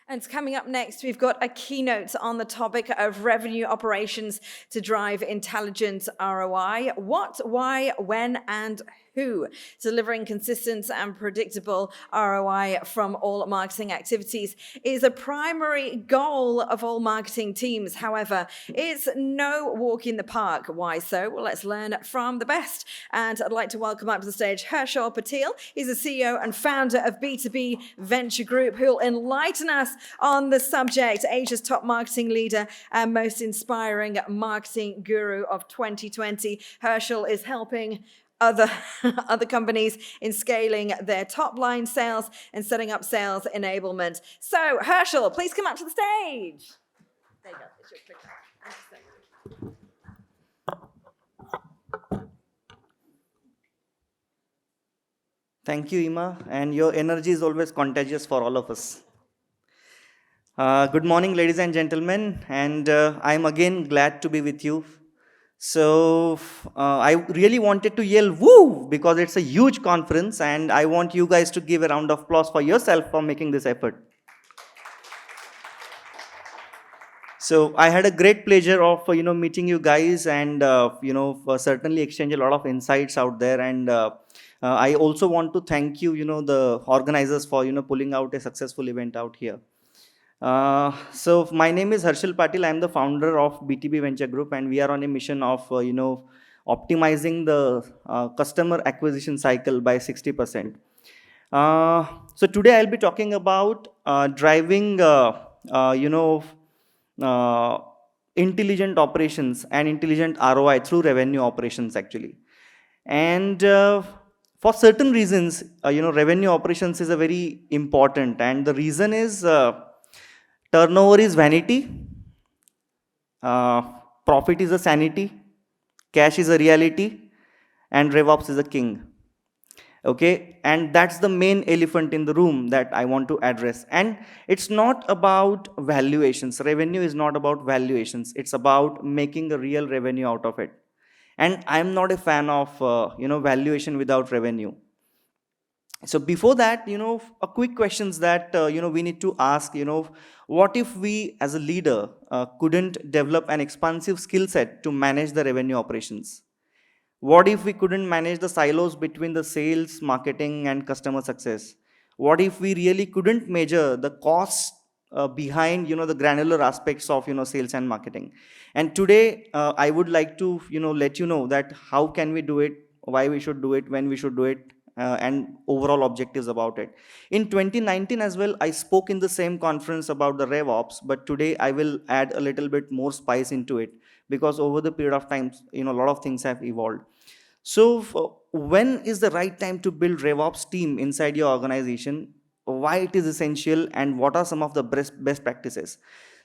And coming up next, we've got a keynote on the topic of revenue operations to drive intelligent ROI. What, why, when, and who? Delivering consistent and predictable ROI from all marketing activities is a primary goal of all marketing teams. However, it's no walk in the park. Why so? Well, let's learn from the best. And I'd like to welcome up to the stage Harshal Patil. He's the CEO and founder of BTB Venture Group, who will enlighten us on the subject. Asia's top marketing leader and most inspiring marketing guru of 2020. Harshal is helping other companies in scaling their top line sales and setting up sales enablement. So, Harshal, please come up to the stage. There you go. It's your clicker. Thank you, Ima, and your energy is always contagious for all of us. Good morning, ladies and gentlemen, and I'm again glad to be with you. So I really wanted to yell woo because it's a huge conference, and I want you guys to give a round of applause for yourself for making this effort. So I had a great pleasure of meeting you guys, and certainly exchange a lot of insights out there. And I also want to thank you, the organizers for pulling out a successful event out here. So my name is Harshal Patil. I am the founder of BTB Venture Group, and we are on a mission of optimizing the customer acquisition cycle by 60%. So today I'll be talking about driving intelligent operations and intelligent ROI through revenue operations actually. And for certain reasons, revenue operations is a very important, and the reason is turnover is vanity, profit is a sanity, cash is a reality, and RevOps is a king. Okay, and that's the main elephant in the room that I want to address. And it's not about valuations. Revenue is not about valuations. It's about making a real revenue out of it. And I'm not a fan of valuation without revenue. So before that, a quick questions that we need to ask. What if we as a leader couldn't develop an expansive skill set to manage the revenue operations? What if we couldn't manage the silos between the sales, marketing, and customer success? What if we really couldn't measure the costs behind the granular aspects of sales and marketing? And today I would like to let you know that how can we do it, why we should do it, when we should do it, and overall objectives about it. In 2019 as well, I spoke in the same conference about the RevOps, but today I will add a little bit more spice into it because over the period of time, a lot of things have evolved. So when is the right time to build RevOps team inside your organization? Why it is essential, and what are some of the best practices?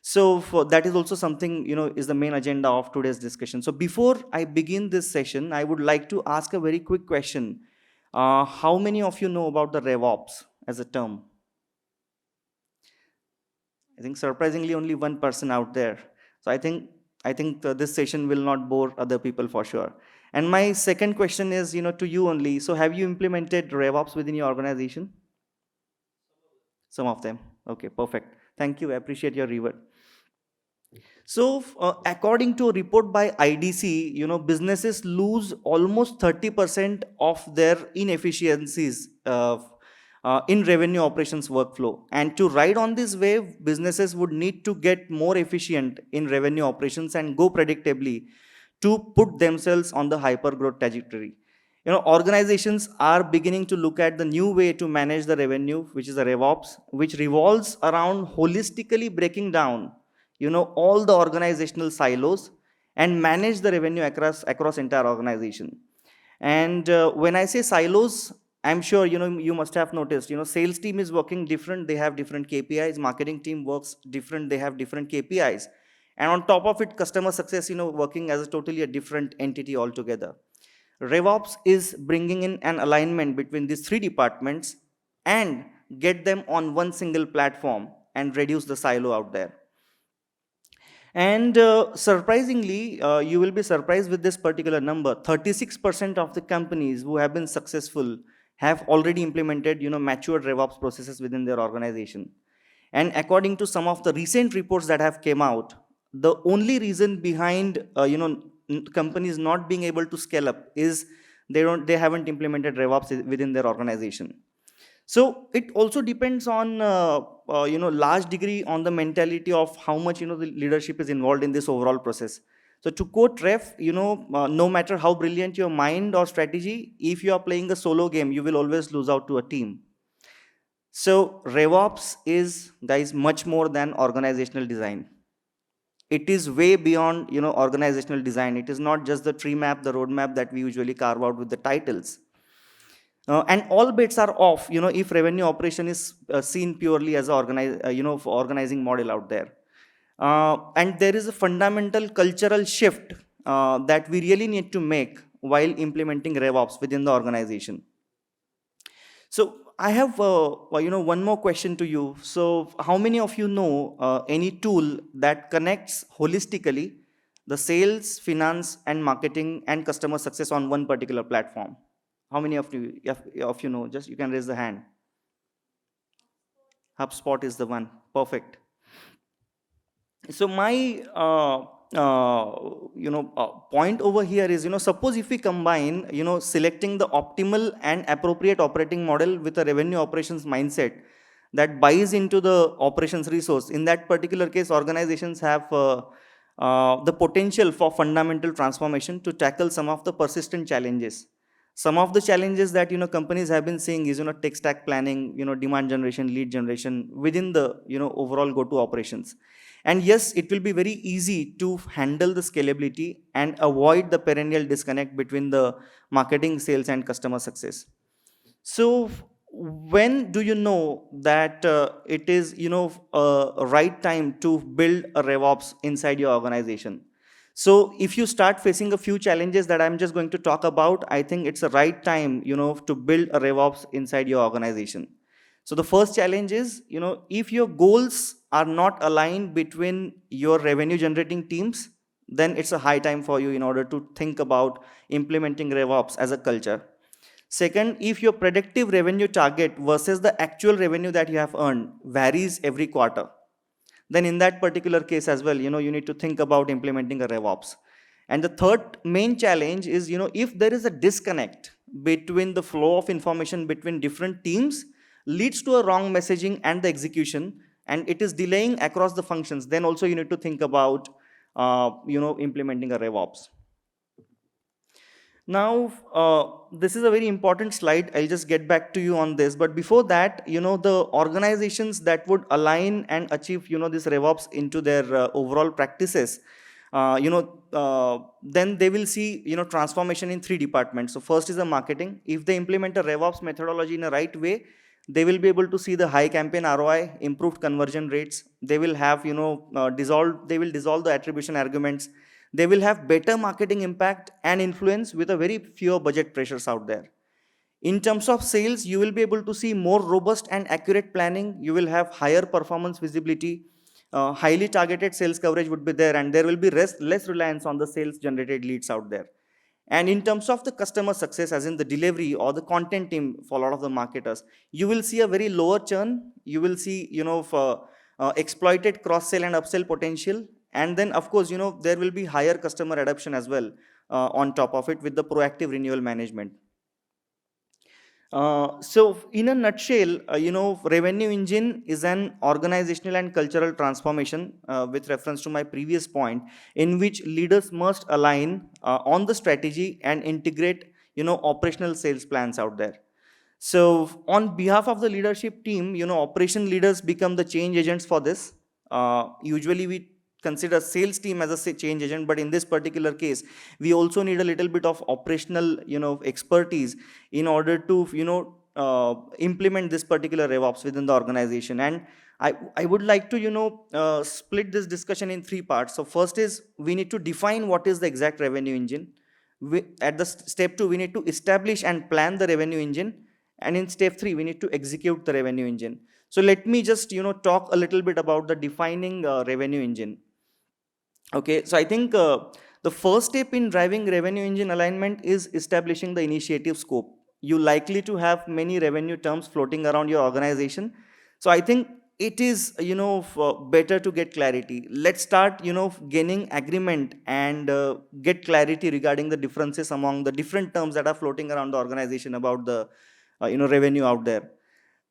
So that is also something is the main agenda of today's discussion. So before I begin this session, I would like to ask a very quick question. How many of you know about the RevOps as a term? I think surprisingly only one person out there. So I think this session will not bore other people for sure. And my second question is to you only. So have you implemented RevOps within your organization? Some of them. Okay, perfect. Thank you. I appreciate your reward. So according to a report by IDC, businesses lose almost 30% of their inefficiencies in revenue operations workflow. And to ride on this wave, businesses would need to get more efficient in revenue operations and go predictably to put themselves on the hyper growth trajectory. Organizations are beginning to look at the new way to manage the revenue, which is a RevOps, which revolves around holistically breaking down all the organizational silos and manage the revenue across entire organization. And when I say silos, I'm sure you must have noticed sales team is working different, they have different KPIs. Marketing team works different, they have different KPIs. And on top of it, customer success working as a totally a different entity altogether. RevOps is bringing in an alignment between these three departments and get them on one single platform and reduce the silo out there. And surprisingly, you will be surprised with this particular number. 36% of the companies who have been successful have already implemented matured RevOps processes within their organization. And according to some of the recent reports that have came out, the only reason behind companies not being able to scale up is they haven't implemented RevOps within their organization. So it also depends on large degree on the mentality of how much the leadership is involved in this overall process. So to quote Ref, no matter how brilliant your mind or strategy, if you are playing a solo game, you will always lose out to a team. So RevOps is, guys, much more than organizational design. It is way beyond organizational design. It is not just the tree map, the roadmap that we usually carve out with the titles. And all bets are off, if revenue operation is seen purely as a organizing model out there. And there is a fundamental cultural shift that we really need to make while implementing RevOps within the organization. So I have one more question to you. So how many of you know any tool that connects holistically the sales, finance, and marketing and customer success on one particular platform? How many of you know? Just you can raise the hand. HubSpot is the one. Perfect. So my point over here is, suppose if we combine selecting the optimal and appropriate operating model with a revenue operations mindset that buys into the operations resource. In that particular case, organizations have the potential for fundamental transformation to tackle some of the persistent challenges. Some of the challenges that companies have been seeing is tech stack planning, demand generation, lead generation within the overall go-to operations. And yes, it will be very easy to handle the scalability and avoid the perennial disconnect between the marketing, sales, and customer success. So when do you know that it is a right time to build a RevOps inside your organization? So if you start facing a few challenges that I'm just going to talk about, I think it's the right time to build a RevOps inside your organization. So the first challenge is, if your goals are not aligned between your revenue generating teams, then it's a high time for you in order to think about implementing RevOps as a culture. Second, if your predictive revenue target versus the actual revenue that you have earned varies every quarter, then in that particular case as well, you need to think about implementing a RevOps. And the third main challenge is, if there is a disconnect between the flow of information between different teams, leads to a wrong messaging and the execution, and it is delaying across the functions, then also you need to think about, implementing a RevOps. Now, this is a very important slide. I'll just get back to you on this. But before that, the organizations that would align and achieve, this RevOps into their overall practices, then they will see, transformation in 3 departments. So first is the marketing. If they implement a RevOps methodology in a right way, they will be able to see the high campaign ROI, improved conversion rates. They will have, they will dissolve the attribution arguments. They will have better marketing impact and influence with a very fewer budget pressures out there. In terms of sales, you will be able to see more robust and accurate planning. You will have higher performance visibility. Highly targeted sales coverage would be there, and there will be less reliance on the sales generated leads out there. And in terms of the customer success, as in the delivery or the content team for a lot of the marketers, you will see a very lower churn. You will see, exploited cross-sell and upsell potential. And then, of course, there will be higher customer adoption as well on top of it with the proactive renewal management. So in a nutshell, revenue engine is an organizational and cultural transformation with reference to my previous point, in which leaders must align on the strategy and integrate, operational sales plans out there. So on behalf of the leadership team, operation leaders become the change agents for this. Usually we consider sales team as a change agent, but in this particular case, we also need a little bit of operational, expertise in order to, implement this particular RevOps within the organization. And I would like to, split this discussion in 3 parts. So first is we need to define what is the exact revenue engine. At the step 2, we need to establish and plan the revenue engine. And in step 3, we need to execute the revenue engine. So let me just, talk a little bit about the defining revenue engine. Okay, so I think the first step in driving revenue engine alignment is establishing the initiative scope. You likely to have many revenue terms floating around your organization. So I think it is, better to get clarity. Let's start, gaining agreement and get clarity regarding the differences among the different terms that are floating around the organization about the, revenue out there.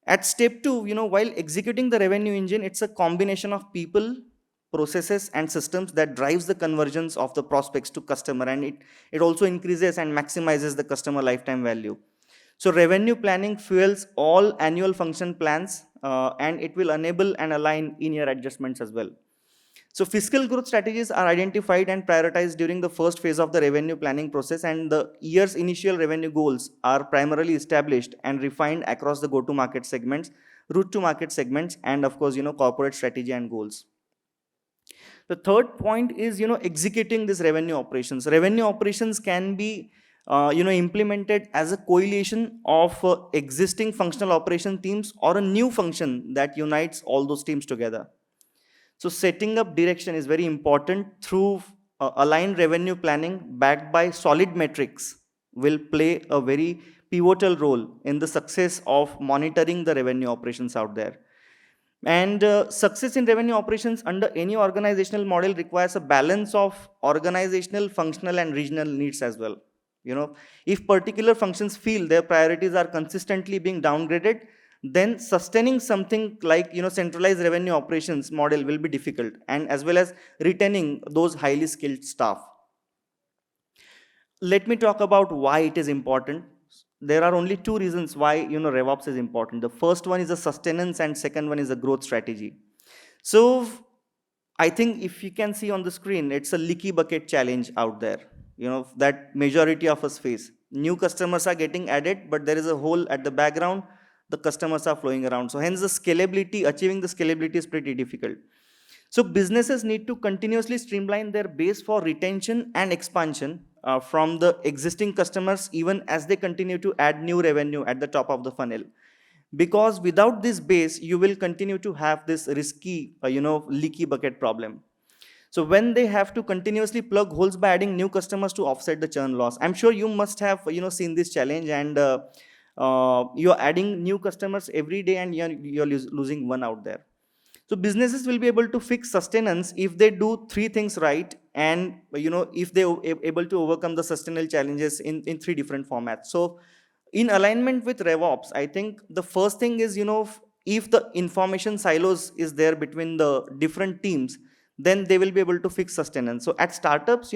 At step two, while executing the revenue engine, it's a combination of people, processes, and systems that drives the conversions of the prospects to customer, and it also increases and maximizes the customer lifetime value. So revenue planning fuels all annual function plans, and it will enable and align in-year adjustments as well. So fiscal growth strategies are identified and prioritized during the first phase of the revenue planning process, and the year's initial revenue goals are primarily established and refined across the go-to-market segments, route-to-market segments, and of course, corporate strategy and goals. The third point is, executing this revenue operations. Revenue operations can be, implemented as a coalition of existing functional operation teams or a new function that unites all those teams together. So setting up direction is very important through aligned revenue planning backed by solid metrics will play a very pivotal role in the success of monitoring the revenue operations out there. And success in revenue operations under any organizational model requires a balance of organizational, functional, and regional needs as well. If particular functions feel their priorities are consistently being downgraded, then sustaining something like centralized revenue operations model will be difficult, and as well as retaining those highly skilled staff. Let me talk about why it is important. There are only two reasons why RevOps is important. The first one is the sustenance, and second one is the growth strategy. So I think if you can see on the screen, it's a leaky bucket challenge out there. That majority of us face. New customers are getting added, but there is a hole at the background. The customers are flowing around. So hence the scalability, achieving the scalability is pretty difficult. So businesses need to continuously streamline their base for retention and expansion from the existing customers, even as they continue to add new revenue at the top of the funnel. Because without this base, you will continue to have this risky, leaky bucket problem. So when they have to continuously plug holes by adding new customers to offset the churn loss, I'm sure you must have seen this challenge, and you're adding new customers every day, and you're losing one out there. So businesses will be able to fix sustenance if they do three things right, and if they able to overcome the sustainable challenges in three different formats. So in alignment with RevOps, I think the first thing is, if the information silos is there between the different teams, then they will be able to fix sustenance. So at startups,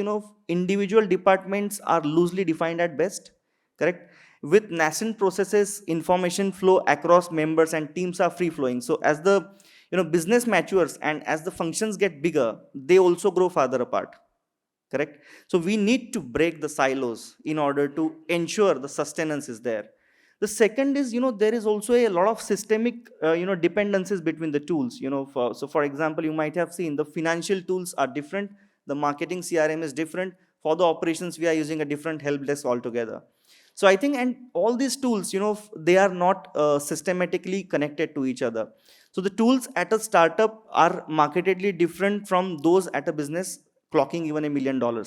individual departments are loosely defined at best, correct? With nascent processes, information flow across members and teams are free flowing. So as the business matures and as the functions get bigger, they also grow farther apart, correct? So we need to break the silos in order to ensure the sustenance is there. The second is, there is also a lot of systemic, dependencies between the tools. So for example, you might have seen the financial tools are different, the marketing CRM is different. For the operations, we are using a different help desk altogether. So I think, and all these tools, they are not systematically connected to each other. So the tools at a startup are markedly different from those at a business clocking even $1 million.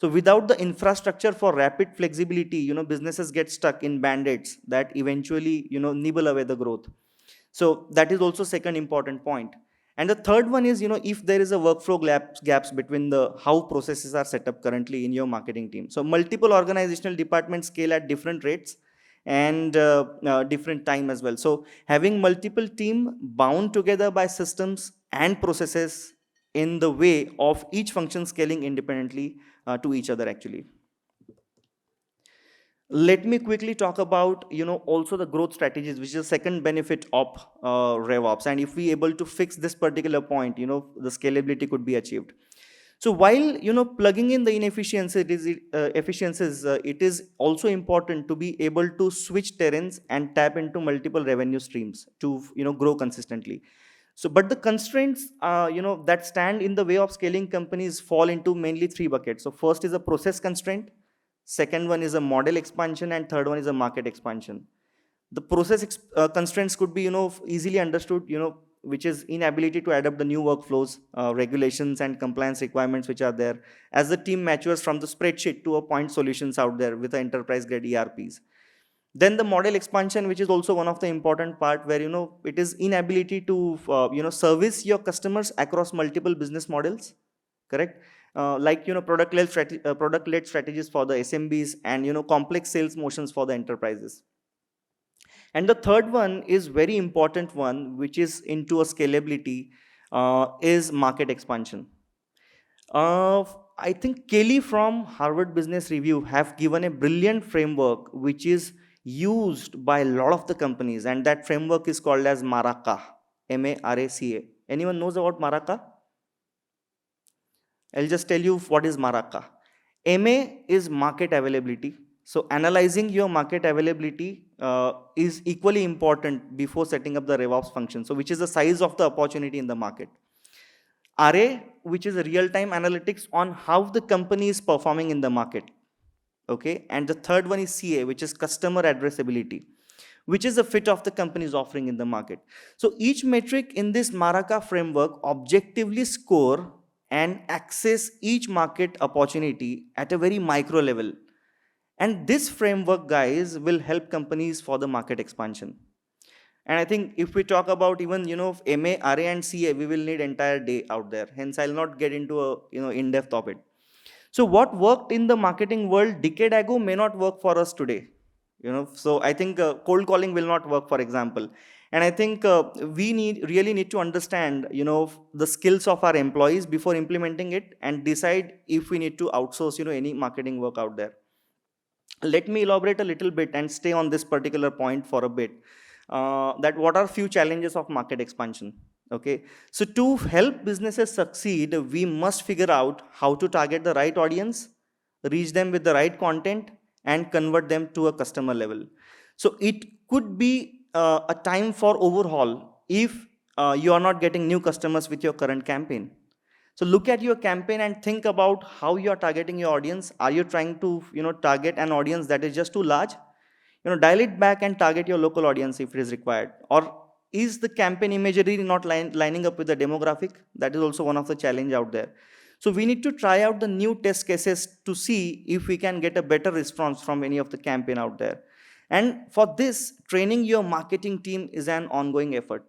So without the infrastructure for rapid flexibility, businesses get stuck in band-aids that eventually, nibble away the growth. So that is also second important point. And the third one is, if there is a workflow gaps between the how processes are set up currently in your marketing team. So multiple organizational departments scale at different rates and different time as well. So having multiple team bound together by systems and processes in the way of each function scaling independently to each other actually. Let me quickly talk about also the growth strategies, which is the second benefit of RevOps. And if we able to fix this particular point, the scalability could be achieved. So while plugging in the inefficiencies, it is also important to be able to switch terrains and tap into multiple revenue streams to grow consistently. So, but the constraints, that stand in the way of scaling companies fall into mainly three buckets. So, first is a process constraint, second one is a model expansion, and third one is a market expansion. The process constraints could be, easily understood, which is inability to adapt the new workflows, regulations, and compliance requirements which are there as the team matures from the spreadsheet to a point solutions out there with the enterprise grade ERPs. Then the model expansion, which is also one of the important part, where it is inability to service your customers across multiple business models, correct? Like product-led strategies for the SMBs, and complex sales motions for the enterprises. And the third one is very important one, which is into a scalability, is market expansion. Uh, I think Kelly from Harvard Business Review have given a brilliant framework which is used by a lot of the companies, and that framework is called as Maraca, Maraca. Anyone knows about Maraca? I'll just tell you what is Maraca. MA is market availability. So analyzing your market availability is equally important before setting up the RevOps function. So which is the size of the opportunity in the market. RA, which is a real-time analytics on how the company is performing in the market. Okay, and the third one is CA, which is customer addressability, which is the fit of the company's offering in the market. So each metric in this Maraca framework objectively score and access each market opportunity at a very micro level. And this framework, guys, will help companies for the market expansion. And I think if we talk about even MA, RA, and CA, we will need entire day out there. Hence, I'll not get into a in-depth of it. So what worked in the marketing world decade ago may not work for us today. So I think cold calling will not work, for example. And I think we really need to understand the skills of our employees before implementing it, and decide if we need to outsource any marketing work out there. Let me elaborate a little bit and stay on this particular point for a bit. That what are few challenges of market expansion? Okay, so to help businesses succeed, we must figure out how to target the right audience, reach them with the right content, and convert them to a customer level. So it could be a time for overhaul if you are not getting new customers with your current campaign. So look at your campaign and think about how you are targeting your audience. Are you trying to target an audience that is just too large? Dial it back and target your local audience if it is required. Or is the campaign imagery not lining up with the demographic? That is also one of the challenge out there. So we need to try out the new test cases to see if we can get a better response from any of the campaign out there. And for this, training your marketing team is an ongoing effort.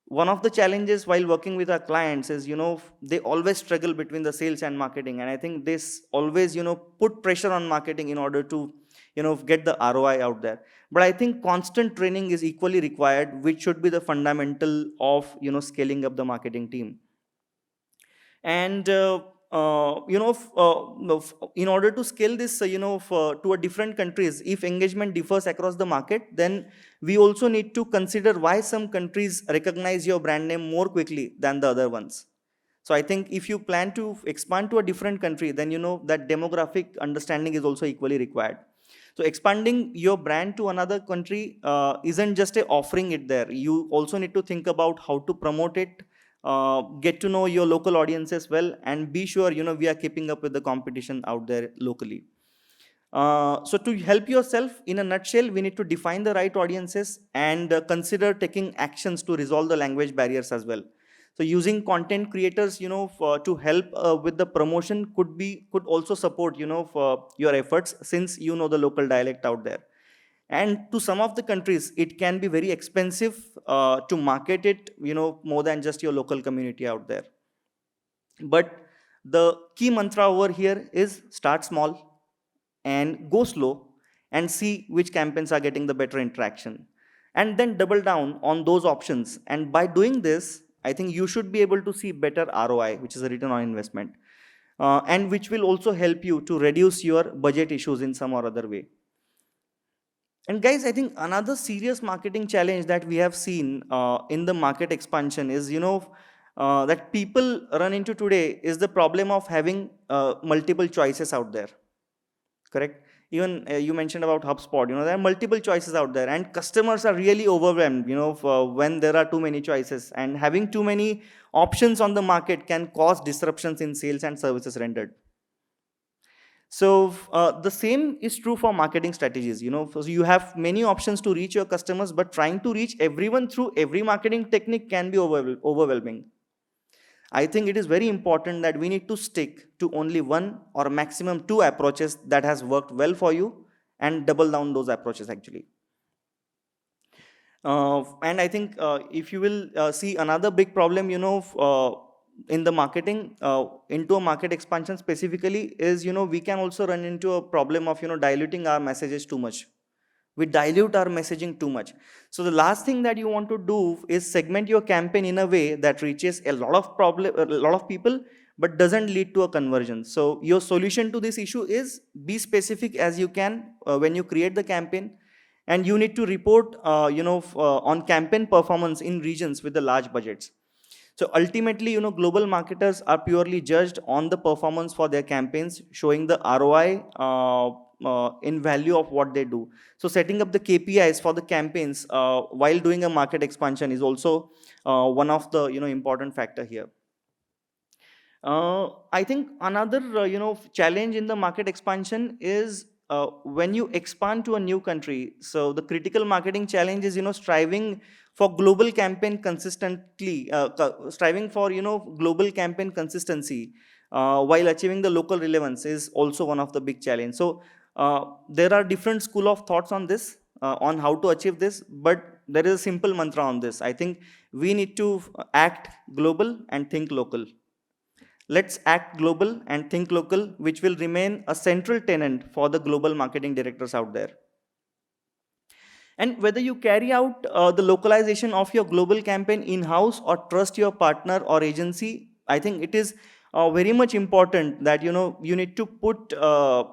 One of the challenges while working with our clients is they always struggle between the sales and marketing, and I think this always put pressure on marketing in order to get the ROI out there. But I think constant training is equally required, which should be the fundamental of scaling up the marketing team. And in order to scale this to a different countries, if engagement differs across the market, then we also need to consider why some countries recognize your brand name more quickly than the other ones. So I think if you plan to expand to a different country, then that demographic understanding is also equally required. So expanding your brand to another country isn't just a offering it there. You also need to think about how to promote it, get to know your local audience as well, and be sure we are keeping up with the competition out there locally. So to help yourself, in a nutshell, we need to define the right audiences and consider taking actions to resolve the language barriers as well. So using content creators to help with the promotion could also support for your efforts, since the local dialect out there. And to some of the countries, it can be very expensive to market it more than just your local community out there. But the key mantra over here is start small and go slow, and see which campaigns are getting the better interaction, and then double down on those options. And by doing this, I think you should be able to see better ROI, which is a return on investment, and which will also help you to reduce your budget issues in some or other way. And guys, I think another serious marketing challenge that we have seen in the market expansion is that people run into today is the problem of having multiple choices out there. Correct? Even you mentioned about HubSpot. There are multiple choices out there, and customers are really overwhelmed when there are too many choices, and having too many options on the market can cause disruptions in sales and services rendered. So the same is true for marketing strategies. So you have many options to reach your customers, but trying to reach everyone through every marketing technique can be overwhelming. I think it is very important that we need to stick to only one or maximum two approaches that has worked well for you, and double down those approaches actually. And I think if you will see another big problem, in the marketing, into a market expansion specifically is, we can also run into a problem of, diluting our messages too much. We dilute our messaging too much. So the last thing that you want to do is segment your campaign in a way that reaches a lot of people, but doesn't lead to a conversion. So your solution to this issue is be specific as you can when you create the campaign, and you need to report on campaign performance in regions with the large budgets. So ultimately, global marketers are purely judged on the performance for their campaigns, showing the ROI in value of what they do. So setting up the KPIs for the campaigns while doing a market expansion is also one of the important factor here. I think another challenge in the market expansion is when you expand to a new country. So the critical marketing challenge is striving for global campaign consistently, striving for global campaign consistency while achieving the local relevance is also one of the big challenge. So there are different school of thoughts on this, on how to achieve this, but there is a simple mantra on this. I think we need to act global and think local. Let's act global and think local, which will remain a central tenet for the global marketing directors out there. And whether you carry out the localization of your global campaign in-house or trust your partner or agency, I think it is very much important that you need to put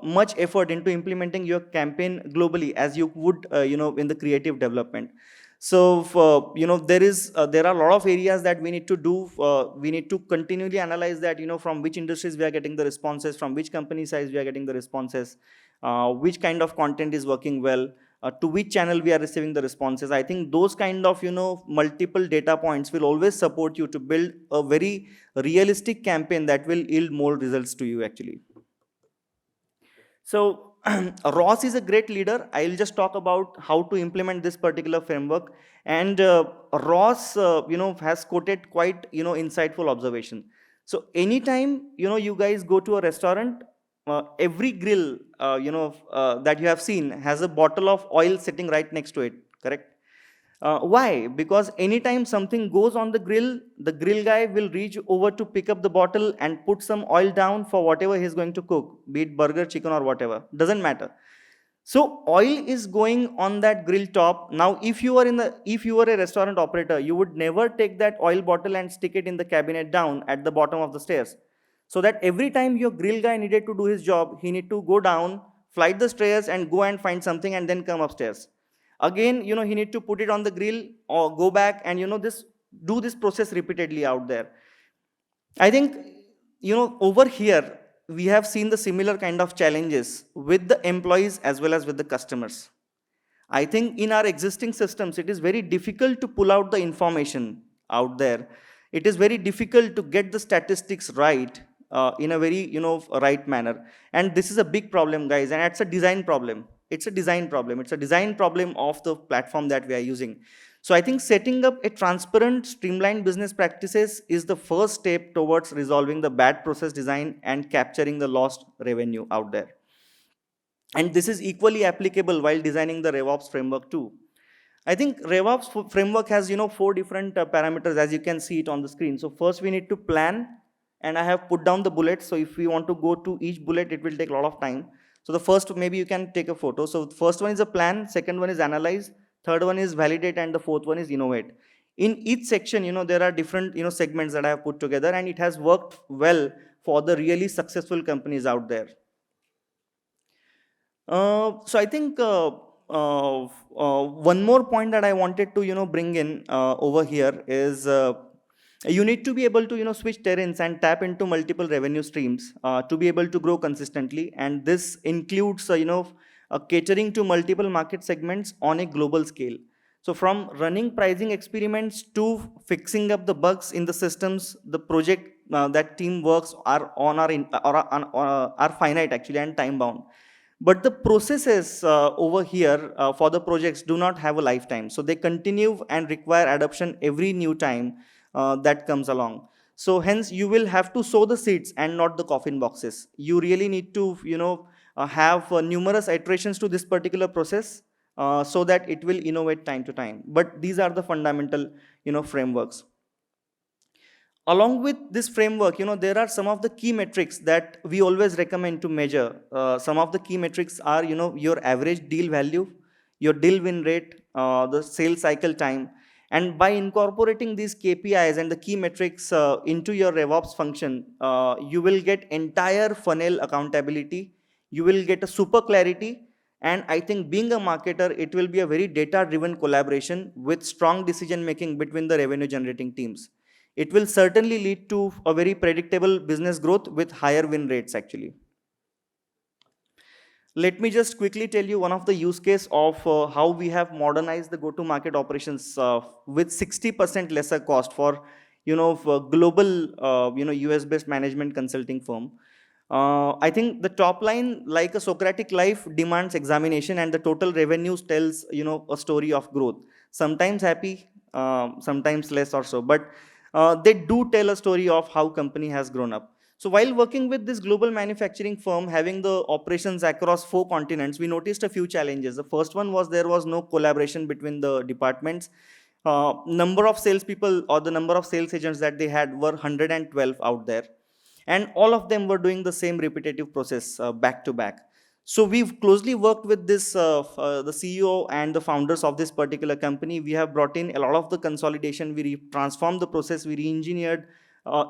much effort into implementing your campaign globally as you would in the creative development. So there are a lot of areas that we need to do. We need to continually analyze that from which industries we are getting the responses, from which company size we are getting the responses, which kind of content is working well, to which channel we are receiving the responses. I think those kind of multiple data points will always support you to build a very realistic campaign that will yield more results to you actually. So Ross is a great leader. I'll just talk about how to implement this particular framework. And Ross, has quoted quite, insightful observation. So anytime, you guys go to a restaurant, every grill, that you have seen has a bottle of oil sitting right next to it, correct? Why? Because anytime something goes on the grill guy will reach over to pick up the bottle and put some oil down for whatever he's going to cook, be it burger, chicken, or whatever. Doesn't matter. So oil is going on that grill top. Now, if you were a restaurant operator, you would never take that oil bottle and stick it in the cabinet down at the bottom of the stairs. So that every time your grill guy needed to do his job, he need to go down, flight the stairs, and go and find something, and then come upstairs. Again, he need to put it on the grill or go back and do this process repeatedly out there. I think over here we have seen the similar kind of challenges with the employees as well as with the customers. I think in our existing systems it is very difficult to pull out the information out there. It is very difficult to get the statistics right in a very right manner, and this is a big problem, guys, and it's a design problem. It's a design problem of the platform that we are using. So I think setting up a transparent, streamlined business practices is the first step towards resolving the bad process design and capturing the lost revenue out there. And this is equally applicable while designing the RevOps framework too. I think RevOps framework has 4 different parameters, as you can see it on the screen. So first we need to plan, and I have put down the bullets. So if we want to go to each bullet, it will take a lot of time. So the first, maybe you can take a photo. So the first one is a plan, second one is analyze, third one is validate, and the fourth one is innovate. In each section, there are different segments that I have put together, and it has worked well for the really successful companies out there. So I think one more point that I wanted to bring in over here is you need to be able to switch terrains and tap into multiple revenue streams to be able to grow consistently, and this includes catering to multiple market segments on a global scale. So from running pricing experiments to fixing up the bugs in the systems, the project that team works are finite actually and time bound. But the processes over here for the projects do not have a lifetime. So they continue and require adoption every new time that comes along. So hence you will have to sow the seeds and not the coffin boxes. You really need to have numerous iterations to this particular process so that it will innovate time to time. But these are the fundamental, frameworks. Along with this framework, there are some of the key metrics that we always recommend to measure. Some of the key metrics are, your average deal value, your deal win rate, the sales cycle time. And by incorporating these KPIs and the key metrics into your RevOps function, you will get entire funnel accountability. You will get a super clarity. And I think being a marketer, it will be a very data-driven collaboration with strong decision making between the revenue generating teams. It will certainly lead to a very predictable business growth with higher win rates actually. Let me just quickly tell you one of the use case of how we have modernized the go-to-market operations with 60% lesser cost for, for global, US-based management consulting firm. I think the top line, like a Socratic life, demands examination, and the total revenues tells, a story of growth. Sometimes happy, sometimes less or so, but they do tell a story of how company has grown up. So while working with this global manufacturing firm, having the operations across 4 continents, we noticed a few challenges. The first one was there was no collaboration between the departments. Number of salespeople or the number of sales agents that they had were 112 out there, and all of them were doing the same repetitive process back to back. So we've closely worked with this the CEO and the founders of this particular company. We have brought in a lot of the consolidation. We transformed the process. We re-engineered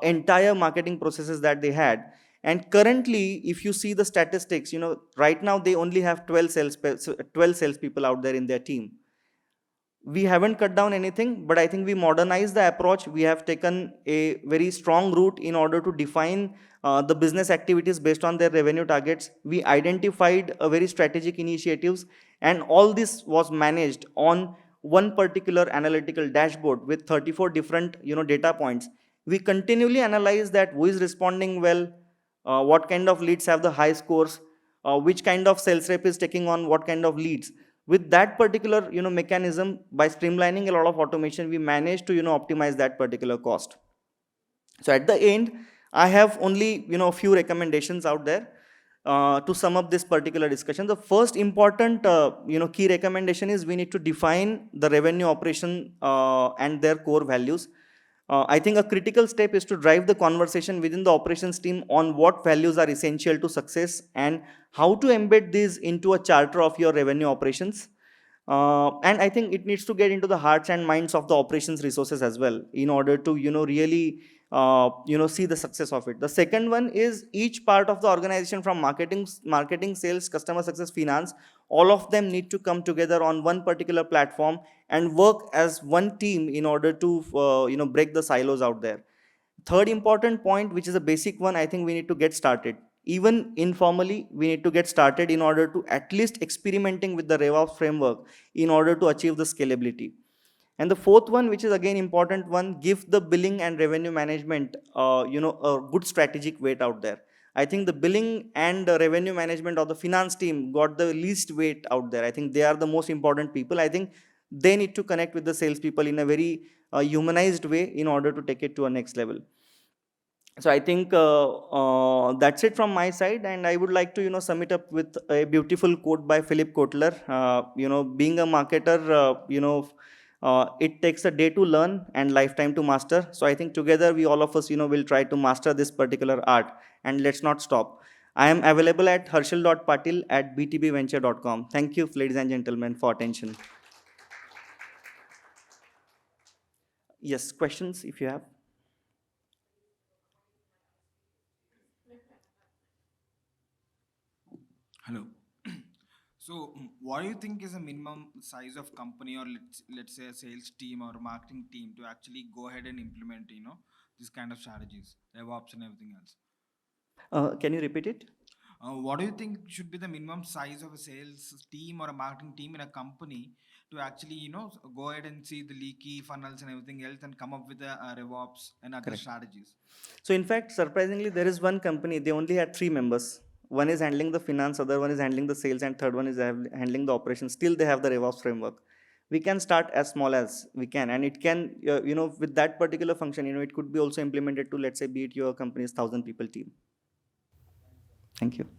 entire marketing processes that they had. And currently, if you see the statistics, right now they only have 12 salespeople out there in their team. We haven't cut down anything, but I think we modernized the approach. We have taken a very strong route in order to define the business activities based on their revenue targets. We identified a very strategic initiatives, and all this was managed on one particular analytical dashboard with 34 different data points. We continually analyze that who is responding well, what kind of leads have the high scores, which kind of sales rep is taking on what kind of leads. With that particular mechanism, by streamlining a lot of automation, we managed to optimize that particular cost. So at the end, I have only a few recommendations out there to sum up this particular discussion. The first important key recommendation is we need to define the revenue operation and their core values. I think a critical step is to drive the conversation within the operations team on what values are essential to success and how to embed these into a charter of your revenue operations. And I think it needs to get into the hearts and minds of the operations resources as well in order to really see the success of it. The second one is each part of the organization, from marketing, sales, customer success, finance, all of them need to come together on one particular platform and work as one team in order to break the silos out there. Third important point, which is a basic one, I think we need to get started. Even informally, we need to get started in order to at least experimenting with the RevOps framework in order to achieve the scalability. And the fourth one, which is again important one, give the billing and revenue management, a good strategic weight out there. I think the billing and the revenue management of the finance team got the least weight out there. I think they are the most important people. I think they need to connect with the salespeople in a very humanized way in order to take it to a next level. So I think that's it from my side, and I would like to sum it up with a beautiful quote by Philip Kotler. Being a marketer, it takes a day to learn and lifetime to master. So I think together we all of us will try to master this particular art, and let's not stop. I am available at harshal.patil@btbventure.com. Thank you, ladies and gentlemen, for attention. Yes, questions if you have. Hello. So, what do you think is a minimum size of company, or let's say a sales team or a marketing team, to actually go ahead and implement this kind of strategies, DevOps and everything else? Can you repeat it? What do you think should be the minimum size of a sales team or a marketing team in a company to actually go ahead and see the leaky funnels and everything else and come up with a RevOps and other Correct. strategies? So in fact, surprisingly, there is one company, they only had 3 members. One is handling the finance, other one is handling the sales, and third one is handling the operations. Still, they have the RevOps framework. We can start as small as we can, and it can, with that particular function, it could be also implemented to, let's say, be it your company's 1,000 people team. Thank you.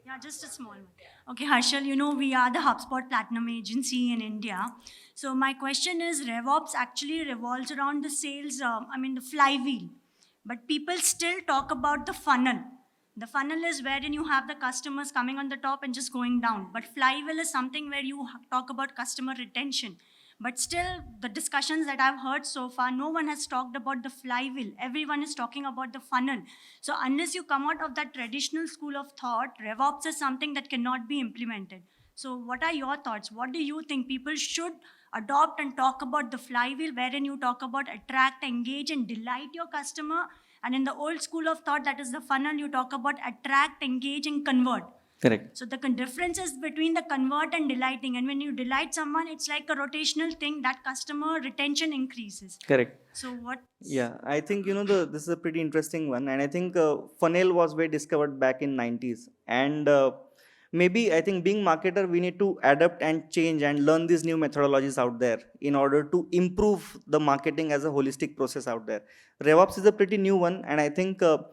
Yeah, just a small one. Okay, Harshal, we are the HubSpot Platinum agency in India. So my question is, RevOps actually revolves around the sales, the flywheel. But people still talk about the funnel. The funnel is wherein you have the customers coming on the top and just going down. But flywheel is something where you talk about customer retention. But still, the discussions that I've heard so far, no one has talked about the flywheel. Everyone is talking about the funnel. So unless you come out of that traditional school of thought, RevOps is something that cannot be implemented. So what are your thoughts? What do you think people should adopt and talk about the flywheel, wherein you talk about attract, engage, and delight your customer? And in the old school of thought, that is the funnel, you talk about attract, engage, and convert. Correct. So the difference is between the convert and delighting. And when you delight someone, it's like a rotational thing that customer retention increases. Correct. So what? Yeah, I think this is a pretty interesting one, and I think funnel was way discovered back in 90s, and maybe I think being marketer we need to adapt and change and learn these new methodologies out there in order to improve the marketing as a holistic process out there. RevOps is a pretty new one, and I think a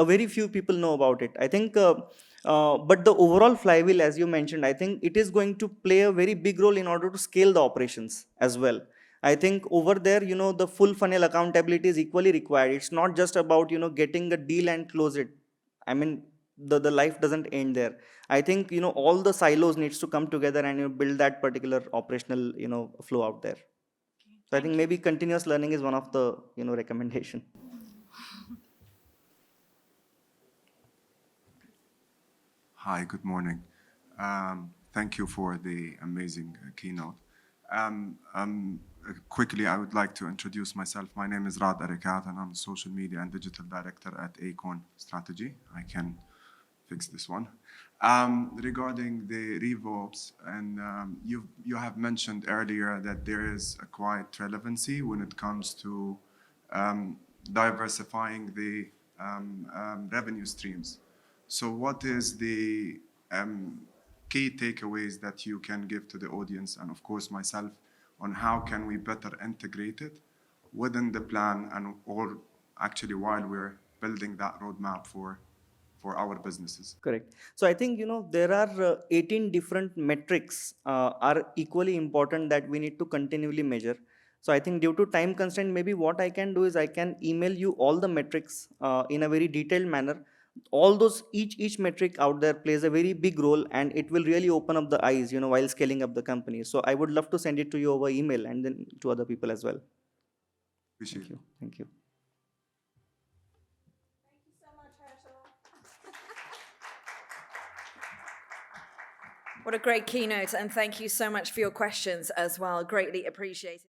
very few people know about it. I think. But the overall flywheel, as you mentioned, I think it is going to play a very big role in order to scale the operations as well. I think over there, the full funnel accountability is equally required. It's not just about, getting a deal and close it. I mean, the life doesn't end there. I think, all the silos needs to come together and build that particular operational, flow out there. So I think maybe continuous learning is one of the, recommendation. Hi, good morning. Thank you for the amazing keynote. Quickly, I would like to introduce myself. My name is Rad Arikat, and I'm Social Media and Digital Director at Acorn Strategy. I can fix this one. Regarding the RevOps, and you have mentioned earlier that there is a quite relevancy when it comes to diversifying the revenue streams. So what is the key takeaways that you can give to the audience, and of course myself, on how can we better integrate it within the plan, and or actually while we're building that roadmap for our businesses? Correct. So I think, there are 18 different metrics are equally important that we need to continually measure. So I think due to time constraint, maybe what I can do is I can email you all the metrics in a very detailed manner. All those, each metric out there plays a very big role, and it will really open up the eyes, while scaling up the company. So I would love to send it to you over email and then to other people as well. Appreciate Thank you. Thank you. Thank you so much, Harshal. What a great keynote, and thank you so much for your questions as well. Greatly appreciated.